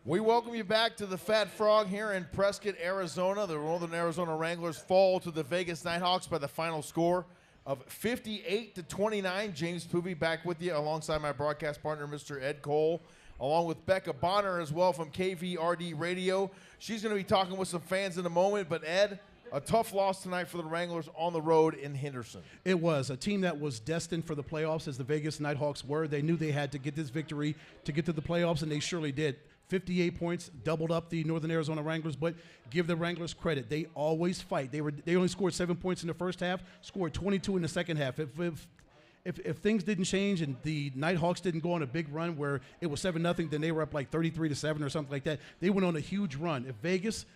We welcome you back to the Fat Frog here in Prescott, Arizona. The Northern Arizona Wranglers fall to the Vegas Nighthawks by the final score of 58-29. James Poovey back with you alongside my broadcast partner, Mr. Ed Cole, along with Becca Bonner as well from KVRD Radio. She's going to be talking with some fans in a moment, but Ed, a tough loss tonight for the Wranglers on the road in Henderson. It was a team that was destined for the playoffs, as the Vegas Nighthawks were. They knew they had to get this victory to get to the playoffs, and they surely did. 58 points, doubled up the Northern Arizona Wranglers, but give the Wranglers credit. They always fight. They only scored 7 points in the first half, scored 22 in the second half. If things didn't change and the Nighthawks didn't go on a big run where it was 7-0, then they were up like 33-7 or something like that. They went on a huge run. If Vegas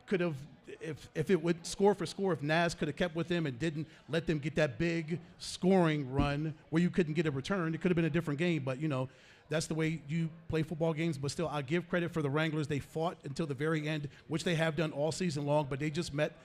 could have, if it would score for score, if NAZ could have kept with them and didn't let them get that big scoring run where you couldn't get a return, it could have been a different game. But, you know, that's the way you play football games. But still, I give credit for the Wranglers. They fought until the very end, which they have done all season long, but they just met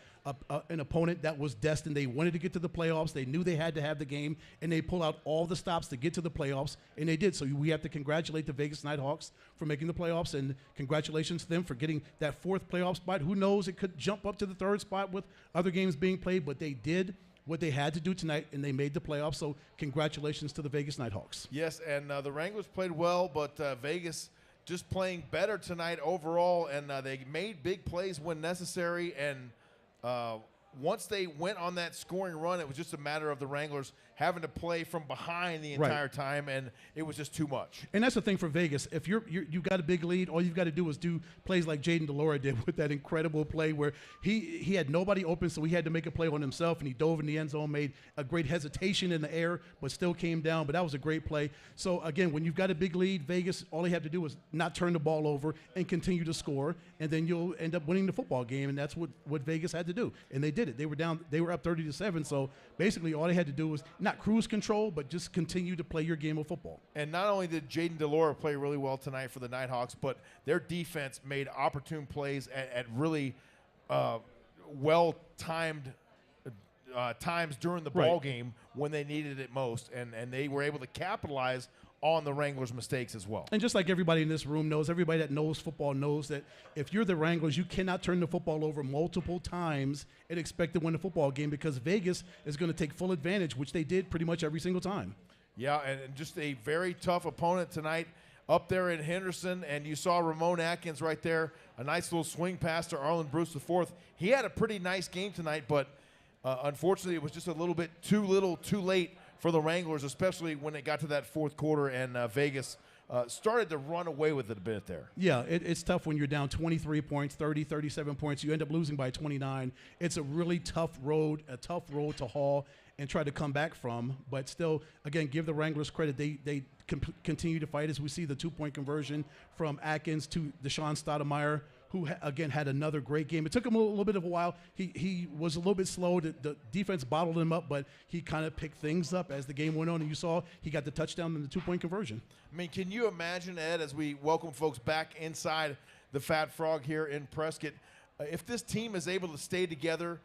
an opponent that was destined. They wanted to get to the playoffs. They knew they had to have the game, and they pulled out all the stops to get to the playoffs, and they did. So we have to congratulate the Vegas Nighthawks for making the playoffs, and congratulations to them for getting that fourth playoff spot. Who knows? It could jump up to the third spot with other games being played, but they did what they had to do tonight, and they made the playoffs. So congratulations to the Vegas Nighthawks. Yes, and the Wranglers played well, but Vegas just playing better tonight overall, and they made big plays when necessary. And once they went on that scoring run, it was just a matter of the Wranglers having to play from behind the entire time, and it was just too much. And that's the thing for Vegas. If you've got a big lead, all you've got to do is do plays like Jaden Delora did with that incredible play where he had nobody open, so he had to make a play on himself, and he dove in the end zone, made a great hesitation in the air, but still came down. But that was a great play. So, again, when you've got a big lead, Vegas, all they have to do is not turn the ball over and continue to score, and then you'll end up winning the football game, and that's what Vegas had to do. And they did it. They were up 30-7, so basically all they had to do was not cruise control, but just continue to play your game of football. And not only did Jaden Delora play really well tonight for the Nighthawks, but their defense made opportune plays at really well-timed times during the ball game when they needed it most, and they were able to capitalize on the Wranglers' mistakes as well. And just like everybody in this room knows, everybody that knows football knows that if you're the Wranglers, you cannot turn the football over multiple times and expect to win the football game, because Vegas is going to take full advantage, which they did pretty much every single time. Yeah, and just a very tough opponent tonight up there in Henderson. And you saw Ramon Atkins right there, a nice little swing pass to Arlen Bruce IV. He had a pretty nice game tonight, but unfortunately it was just a little bit too little, too late for the Wranglers, especially when it got to that fourth quarter and Vegas started to run away with it a bit there. Yeah, it's tough when you're down 23 points, 30, 37 points. You end up losing by 29. It's a really tough road to haul and try to come back from. But still, again, give the Wranglers credit. They continue to fight, as we see the two-point conversion from Atkins to Deshaun Stoudemire, who, again, had another great game. It took him a little bit of a while. He was a little bit slow. The defense bottled him up, but he kind of picked things up as the game went on, and you saw he got the touchdown and the two-point conversion. I mean, can you imagine, Ed, as we welcome folks back inside the Fat Frog here in Prescott, if this team is able to stay together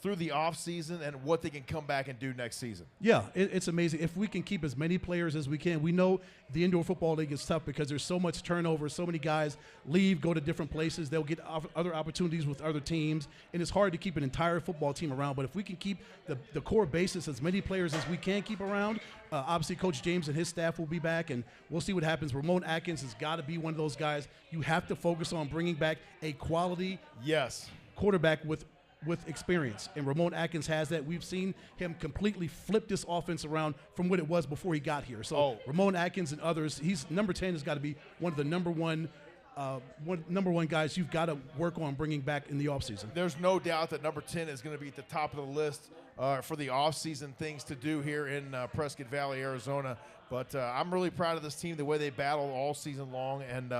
through the offseason and what they can come back and do next season? Yeah, it's amazing. If we can keep as many players as we can. We know the Indoor Football League is tough because there's so much turnover, so many guys leave, go to different places. They'll get other opportunities with other teams, and it's hard to keep an entire football team around. But if we can keep the core basis, as many players as we can keep around, obviously Coach James and his staff will be back, and we'll see what happens. Ramon Atkins has got to be one of those guys. You have to focus on bringing back a quality quarterback with experience, and Ramon Atkins has that. We've seen him completely flip this offense around from what it was before he got here. So Ramon Atkins and others, he's number 10 has got to be one of the number one guys you've got to work on bringing back in the offseason. There's no doubt that number 10 is going to be at the top of the list for the offseason things to do here in Prescott Valley, Arizona. But I'm really proud of this team, the way they battled all season long, and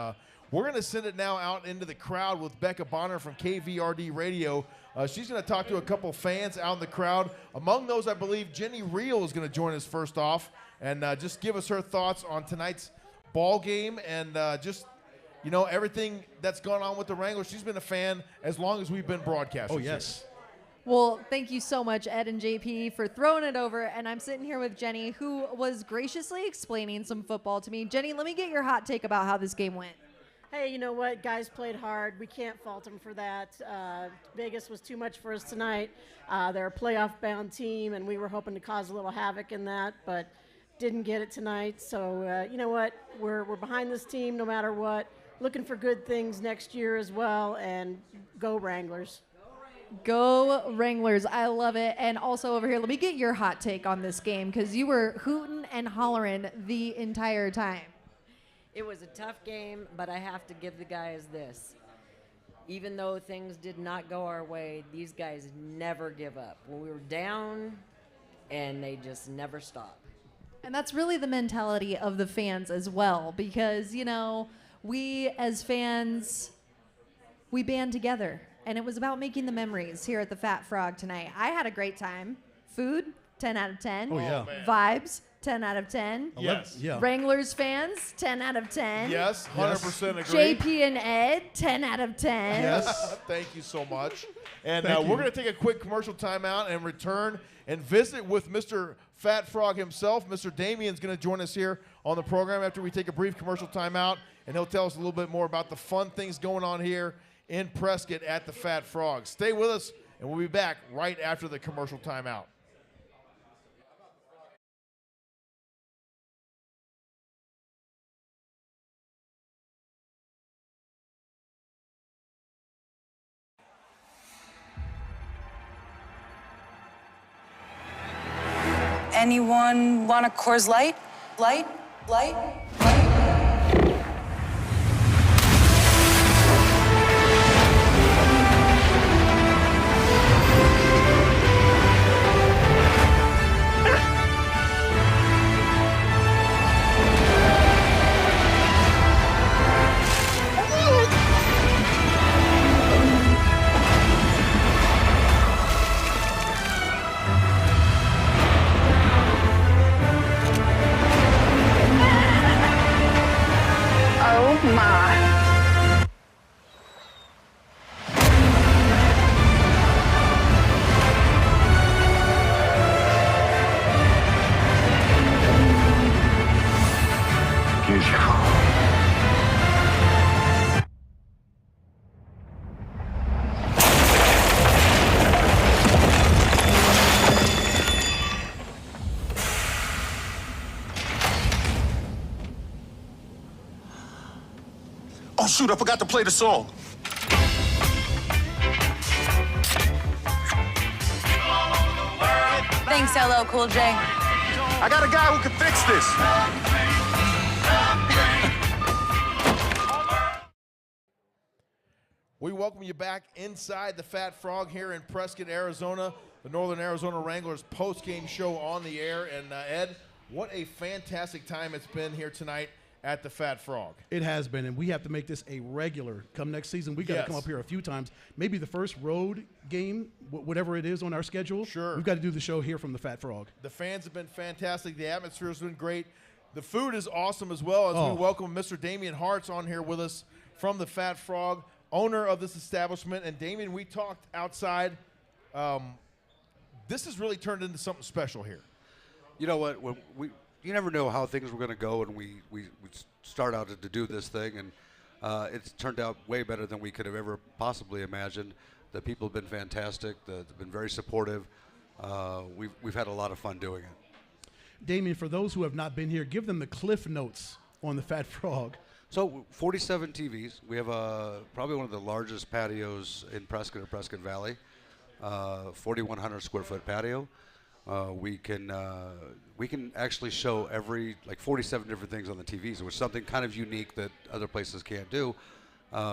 we're going to send it now out into the crowd with Becca Bonner from KVRD Radio. She's going to talk to a couple fans out in the crowd. Among those, I believe Jenny Reel is going to join us first off and just give us her thoughts on tonight's ball game and just, you know, everything that's gone on with the Wranglers. She's been a fan as long as we've been broadcasters. Oh, yes. Well, thank you so much, Ed and JP, for throwing it over. And I'm sitting here with Jenny, who was graciously explaining some football to me. Jenny, let me get your hot take about how this game went. Hey, you know what? Guys played hard. We can't fault them for that. Vegas was too much for us tonight. They're a playoff-bound team, and we were hoping to cause a little havoc in that, but didn't get it tonight. So, you know what? We're behind this team no matter what. Looking for good things next year as well, and go Wranglers. Go Wranglers. I love it. And also over here, let me get your hot take on this game because you were hooting and hollering the entire time. It was a tough game, but I have to give the guys this. Even though things did not go our way, these guys never give up. When we were down, and they just never stop. And that's really the mentality of the fans as well because, you know, we as fans, we band together. And it was about making the memories here at the Fat Frog tonight. I had a great time. Food, 10 out of 10. Oh, yeah. Vibes, 10 out of 10. Yes. Yeah. Wranglers fans, 10 out of 10. Yes, 100% agree. JP and Ed, 10 out of 10. Yes, thank you so much. And Thank we're you. going to take a quick commercial timeout and return and visit with Mr. Fat Frog himself. Mr. Damien's going to join us here on the program after we take a brief commercial timeout, and he'll tell us a little bit more about the fun things going on here in Prescott at the Fat Frog. Stay with us, and we'll be back right after the commercial timeout. Anyone want a Coors Light? Light? Oh my. Oh, shoot, I forgot to play the song. Thanks, LL Cool J. I got a guy who can fix this. We welcome you back inside the Fat Frog here in Prescott, Arizona. The Northern Arizona Wranglers post-game show on the air. And Ed, what a fantastic time it's been here tonight at the Fat Frog. It has been, and we have to make this a regular. Come next season, we got to Yes. come up here a few times. Maybe the first road game, whatever it is on our schedule. Sure. We've got to do the show here from the Fat Frog. The fans have been fantastic. The atmosphere has been great. The food is awesome as well, as Oh. we welcome Mr. Damien Hart's on here with us from the Fat Frog, owner of this establishment. And Damien, we talked outside. This has really turned into something special here. You know what? You never know how things were going to go, and we start out to do this thing, and it's turned out way better than we could have ever possibly imagined. The people have been fantastic. They've been very supportive. We've had a lot of fun doing it. Damien, for those who have not been here, give them the cliff notes on the Fat Frog. So 47 TVs. We have probably one of the largest patios in Prescott or Prescott Valley. 4,100 square foot patio. We can actually show 47 different things on the TVs, which is something kind of unique that other places can't do.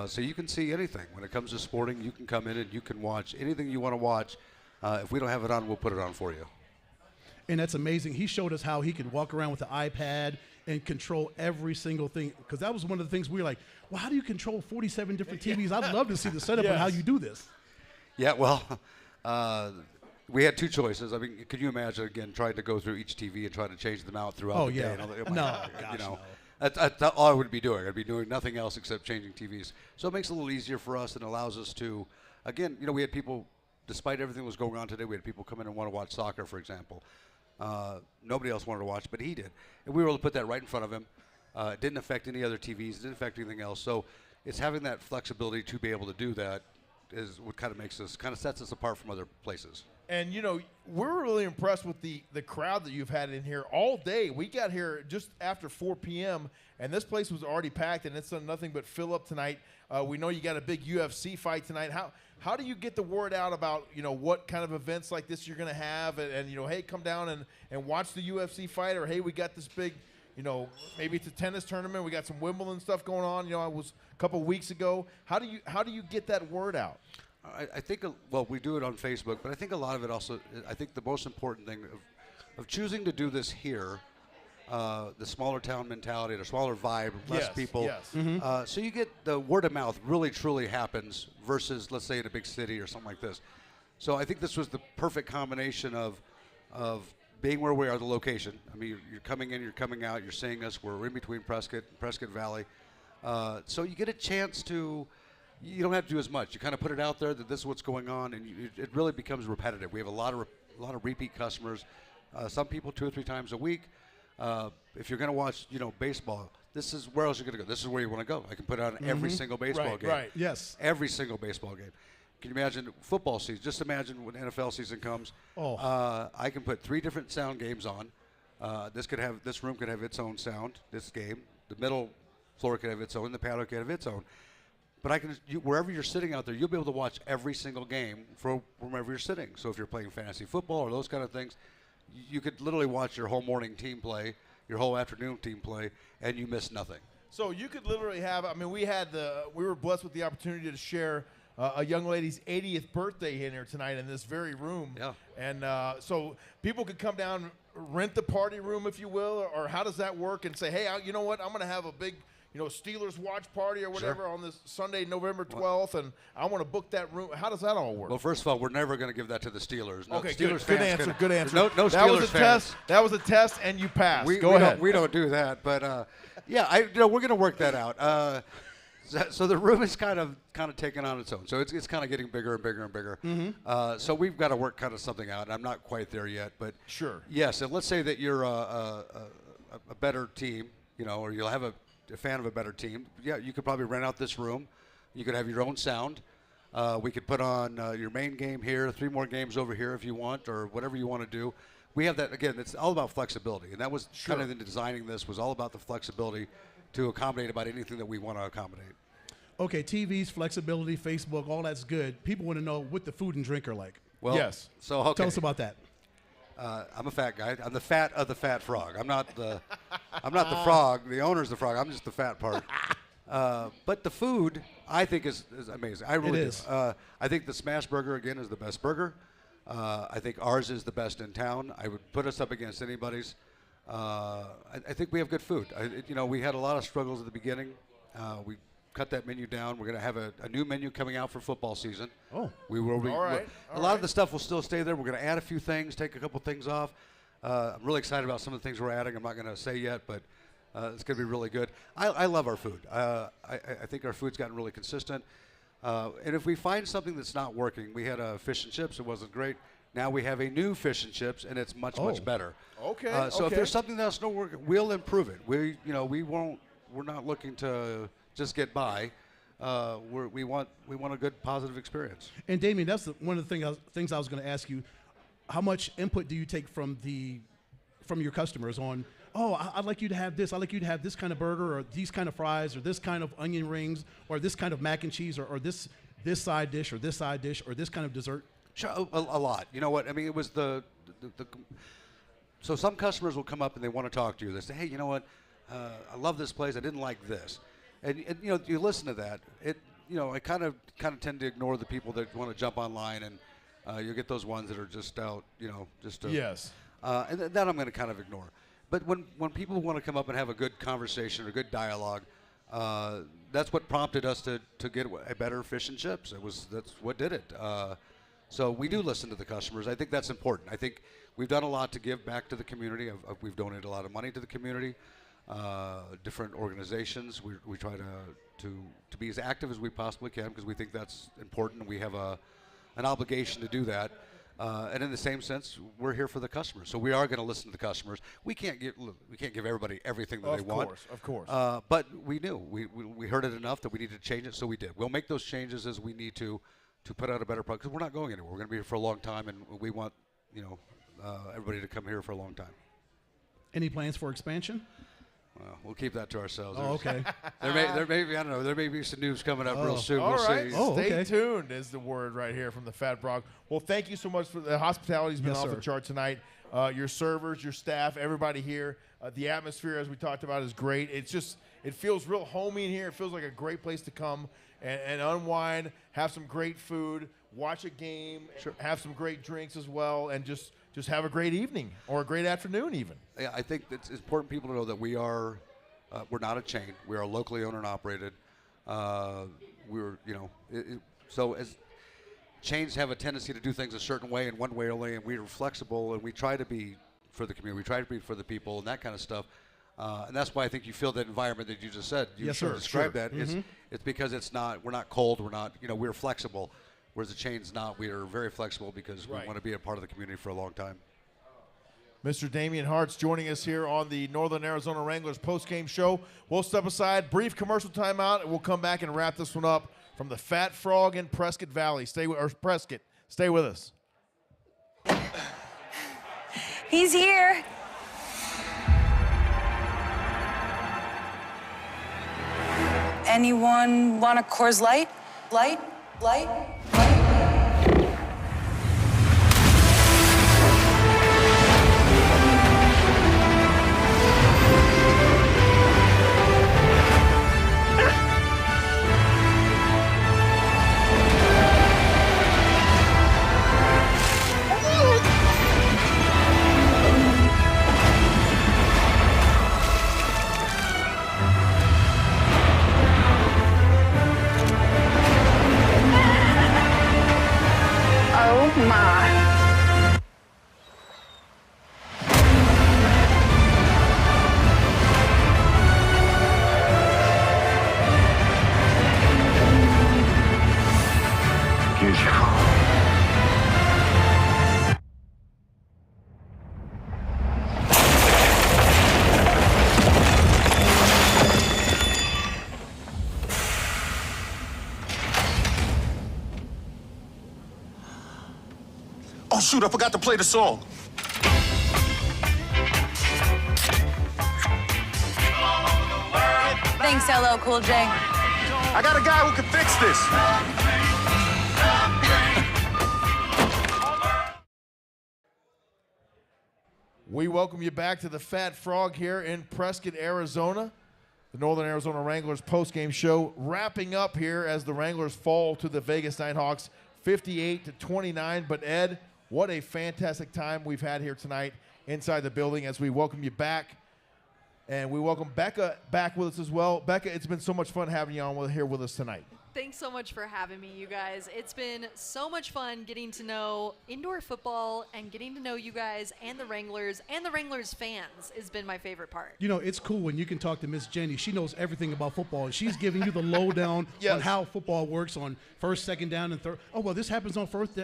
So you can see anything. When it comes to sporting, you can come in and you can watch anything you want to watch. If we don't have it on, we'll put it on for you. And that's amazing. He showed us how he could walk around with the iPad and control every single thing. Because that was one of the things we were like, well, how do you control 47 different TVs? I'd love to see the setup and how you do this. Yeah, well, we had two choices. I mean, could you imagine, again, trying to go through each TV and try to change them out throughout the day? And all that? Gosh, know, no. That's all I would be doing. I'd be doing nothing else except changing TVs. So it makes it a little easier for us and allows us to, again, we had people, despite everything that was going on today, we had people come in and want to watch soccer, for example. Nobody else wanted to watch, but he did. And we were able to put that right in front of him. It didn't affect any other TVs. It didn't affect anything else. So it's having that flexibility to be able to do that is what kind of sets us apart from other places. And, you know, we're really impressed with the crowd that you've had in here all day. We got here just after 4 p.m., and this place was already packed, and it's done nothing but fill up tonight. We know you got a big UFC fight tonight. How do you get the word out about, you know, what kind of events like this you're going to have and, you know, hey, come down and watch the UFC fight, or, hey, we got this big, you know, maybe it's a tennis tournament. We got some Wimbledon stuff going on. You know, it was a couple of weeks ago. How do you get that word out? I think, well, we do it on Facebook, but I think a lot of it also, I think the most important thing of choosing to do this here, the smaller town mentality, the smaller vibe, less people. Yes. So you get the word of mouth really truly happens versus, let's say, in a big city or something like this. So I think this was the perfect combination of being where we are, the location. I mean, you're coming in, you're coming out, you're seeing us. We're in between Prescott and Prescott Valley. So you get a chance to, you don't have to do as much. You kind of put it out there that this is what's going on, and it really becomes repetitive. We have a lot of repeat customers. Some people 2 or 3 times a week. If you're going to watch, you know, baseball, this is where else you're going to go. This is where you want to go. I can put it on every single baseball game. Right. Yes. Every single baseball game. Can you imagine football season? Just imagine when NFL season comes. I can put 3 different sound games on. This room could have its own sound. This game, the middle floor could have its own. The paddock could have its own. But wherever you're sitting out there, you'll be able to watch every single game from wherever you're sitting. So if you're playing fantasy football or those kind of things, you could literally watch your whole morning team play, your whole afternoon team play, and you miss nothing. So you could literally have, I mean, we were blessed with the opportunity to share a young lady's 80th birthday in here tonight in this very room. Yeah. And so people could come down, rent the party room, if you will, or how does that work? And say, hey, you know what, I'm going to have a big, you know, Steelers watch party or whatever on this Sunday, November 12th, and I want to book that room. How does that all work? Well, first of all, we're never going to give that to the Steelers. No, Okay, Steelers good fans answer. Good answer. No Steelers that was a fans. test. That was a test, and you passed. We Go ahead. We don't do that, but yeah, we're going to work that out. So the room is kind of taking on its own. So it's kind of getting bigger and bigger and bigger. So we've got to work kind of something out. I'm not quite there yet, but sure. Yes, and let's say that you're a better team, you know, or you'll have a fan of a better team. Yeah, you could probably rent out this room. You could have your own sound. We could put on your main game here, 3 more games over here if you want, or whatever you want to do. We have that, again, it's all about flexibility. And that was kind of in designing this, was all about the flexibility to accommodate about anything that we want to accommodate. Okay, TVs, flexibility, Facebook, all that's good. People want to know what the food and drink are like. Well, yes. So, okay. Tell us about that. I'm a fat guy. I'm the fat of the fat frog. I'm not the frog. The owner's the frog. I'm just the fat part. But the food, I think, is amazing. I really do. I think the smash burger, again, is the best burger. I think ours is the best in town. I would put us up against anybody's. I think we have good food. We had a lot of struggles at the beginning. We cut that menu down. We're going to have a new menu coming out for football season. Oh. We will be. All right. A lot of the stuff will still stay there. We're going to add a few things, take a couple things off. I'm really excited about some of the things we're adding. I'm not going to say yet, but it's going to be really good. I love our food. I think our food's gotten really consistent. And if we find something that's not working, we had fish and chips. It wasn't great. Now we have a new fish and chips, and it's much better. Okay. So if there's something that's not working, we'll improve it. We won't. We're not looking to just get by. We want a good, positive experience. And Damien, that's one of the things I was going to ask you. How much input do you take from your customers on? Oh, I'd like you to have this. I'd like you to have this kind of burger, or these kind of fries, or this kind of onion rings, or this kind of mac and cheese, or this side dish, or this side dish, or this kind of dessert. Sure, a lot. You know what? I mean, it was so some customers will come up and they want to talk to you. They say, hey, you know what? I love this place. I didn't like this. And you listen to that. I kind of tend to ignore the people that want to jump online, and you get those ones that are just out, yes. And that I'm going to kind of ignore. But when people want to come up and have a good conversation or good dialogue, that's what prompted us to get a better fish and chips. That's what did it. So we do listen to the customers. I think that's important. I think we've done a lot to give back to the community. We've donated a lot of money to the community. Different organizations. We try to be as active as we possibly can because we think that's important. We have an obligation to do that. And in the same sense, we're here for the customers. So we are going to listen to the customers. We can't give everybody everything that they want. Of course. But we knew. We heard it enough that we needed to change it, so we did. We'll make those changes as we need to put out a better product, because we're not going anywhere. We're going to be here for a long time, and we want everybody to come here for a long time. Any plans for expansion? Well, we'll keep that to ourselves. Oh, okay. There may be, I don't know, there may be some news coming up real soon. All We'll right. see. Stay tuned is the word right here from the Fat Frog. Well, thank you so much for the hospitality's been off the chart tonight. Your servers, your staff, everybody here. The atmosphere, as we talked about, is great. It feels real homey in here. It feels like a great place to come and unwind, have some great food, watch a game, have some great drinks as well, and just have a great evening or a great afternoon even. Yeah, I think it's important people to know that we're not a chain. We are locally owned and operated. So as chains have a tendency to do things a certain way and one way only, and we are flexible, and we try to be for the community. We try to be for the people and that kind of stuff. And that's why I think you feel that environment that you just said. You described that. Mm-hmm. It's because we're not cold. We're flexible. Whereas the chain's not. We are very flexible because we want to be a part of the community for a long time. Mr. Damian Hart's joining us here on the Northern Arizona Wranglers postgame show. We'll step aside, brief commercial timeout, and we'll come back and wrap this one up from the Fat Frog in Prescott Valley. Prescott, stay with us. He's here. Anyone want a Coors Light? Light? Oh my. Beautiful. Oh, shoot, I forgot to play the song. Thanks, LL Cool J. I got a guy who can fix this. We welcome you back to the Fat Frog here in Prescott, Arizona. The Northern Arizona Wranglers postgame show wrapping up here as the Wranglers fall to the Vegas Nighthawks 58-29. But Ed, what a fantastic time we've had here tonight inside the building as we welcome you back. And we welcome Becca back with us as well. Becca, it's been so much fun having you on here with us tonight. Thanks so much for having me, you guys. It's been so much fun getting to know indoor football and getting to know you guys and the Wranglers fans has been my favorite part. You know, it's cool when you can talk to Miss Jenny. She knows everything about football, and she's giving you the lowdown on how football works on first, second down, and third. Oh, well, this happens on first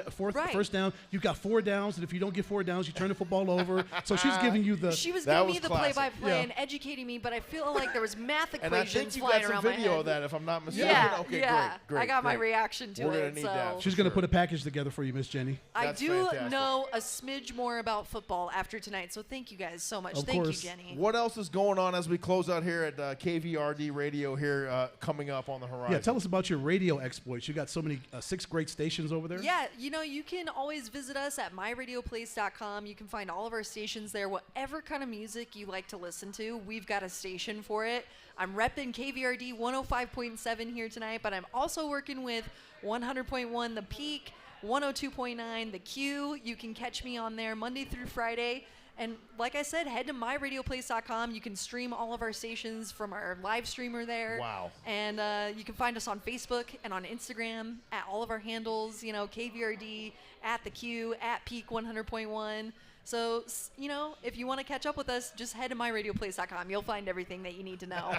down. You've got 4 downs, and if you don't get 4 downs, you turn the football over. So she's giving you the. She was giving me the play-by-play and educating me, but I feel like there was math equations flying around my head. And I think you got some video of that, if I'm not mistaken. Yeah, okay, yeah. Great, I got my reaction to We're it. Gonna need that, she's going to put a package together for you, Miss Jenny. I do know a smidge more about football after tonight, so thank you guys so much. Thank you, Jenny. What else is going on as we close out here at KVRD Radio here coming up on the horizon? Yeah, tell us about your radio exploits. You got so many 6 great stations over there. Yeah, you know, you can always visit us at myradioplace.com. You can find all of our stations there. Whatever kind of music you like to listen to, we've got a station for it. I'm repping KVRD 105.7 here tonight, but I'm also working with 100.1 The Peak, 102.9 The Q. You can catch me on there Monday through Friday. And like I said, head to myradioplace.com. You can stream all of our stations from our live streamer there. Wow. And you can find us on Facebook and on Instagram at all of our handles, you know, KVRD, at The Q, at Peak 100.1. So, you know, if you want to catch up with us, just head to myradioplace.com. You'll find everything that you need to know.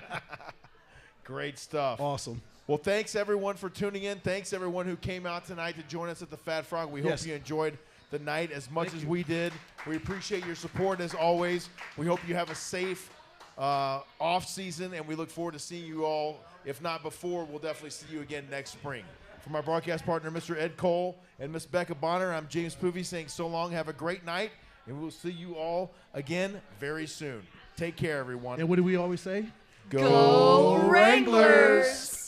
Great stuff. Awesome. Well, thanks, everyone, for tuning in. Thanks, everyone who came out tonight to join us at the Fat Frog. We hope you enjoyed the night as much as we did. We appreciate your support as always. We hope you have a safe off season, and we look forward to seeing you all. If not before, we'll definitely see you again next spring. From our broadcast partner, Mr. Ed Cole and Miss Becca Bonner, I'm James Poovey saying so long. Have a great night, and we'll see you all again very soon. Take care, everyone. And what do we always say? Go Wranglers!